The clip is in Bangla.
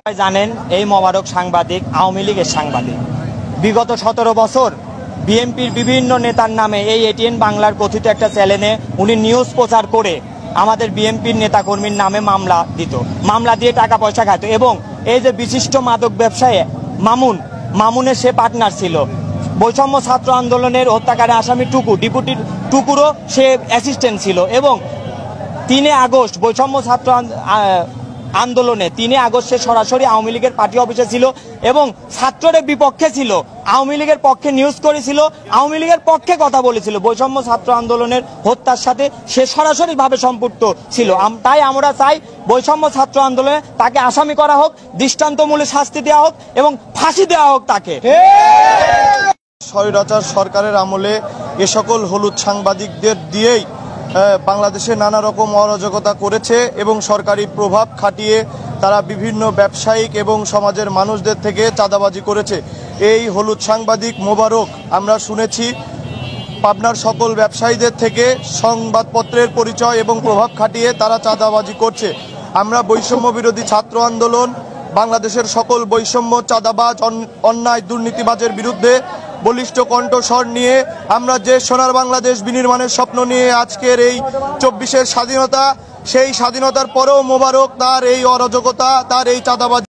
জানেন এই মোবারক সাংবাদিক আওয়ামী লীগের সাংবাদিক। বিগত 17 বছর বিএনপির বিভিন্ন নেতার নামে এই এটিএন বাংলার কথিত একটা চ্যানেলে উনি নিউজ প্রচার করে আমাদের বিএনপির নেতাকর্মীর নামে মামলা দিত, মামলা দিয়ে টাকা পয়সা খাইত। এবং এই যে বিশিষ্ট মাদক ব্যবসায়ী মামুনের সে পার্টনার ছিল, বৈষম্য ছাত্র আন্দোলনের হত্যাকারী আসামি ডিপুটি টুকুরও সে অ্যাসিস্ট্যান্ট ছিল। এবং 3 আগস্ট বৈষম্য ছাত্র আন্দোলনে 3 আগস্ট সে সরাসরি আওয়ামী লীগের পার্টি অফিসে ছিল এবং ছাত্রদের বিপক্ষে ছিল, আওয়ামী লীগের পক্ষে নিউজ করেছিল, আওয়ামী লীগের পক্ষে কথা বলেছিল। বৈষম্য ছাত্র আন্দোলনের হত্যার সাথে সে সরাসরি ভাবে সম্পৃক্ত ছিল। তাই আমরা চাই বৈষম্য ছাত্র আন্দোলনে তাকে আসামি করা হোক, দৃষ্টান্তমূলক শাস্তি দেওয়া হোক এবং ফাঁসি দেওয়া হোক তাকে। স্বৈরাচার সরকারের আমলে এ সকল হলুদ সাংবাদিকদের দিয়েই বাংলাদেশে নানা রকম অরাজকতা করেছে এবং সরকারি প্রভাব খাটিয়ে তারা বিভিন্ন ব্যবসায়িক এবং সমাজের মানুষদের থেকে চাঁদাবাজি করেছে। এই হলুদ সাংবাদিক মোবারক আমরা শুনেছি পাবনার সকল ব্যবসায়ীদের থেকে সংবাদপত্রের পরিচয় এবং প্রভাব খাটিয়ে তারা চাঁদাবাজি করছে। আমরা বৈষম্য বিরোধী ছাত্র আন্দোলন বাংলাদেশের সকল বৈষম্য, চাঁদাবাজ, অন্যায়, দুর্নীতিবাজের বিরুদ্ধে বলিষ্ঠ কণ্ঠস্বর নিয়ে আমরা যে সোনার বাংলাদেশ বিনির্মাণের স্বপ্ন নিয়ে আজকের এই 24-এর স্বাধীনতা, সেই স্বাধীনতার পরেও মোবারক তার এই অরাজকতা, তার এই চাঁদাবাজি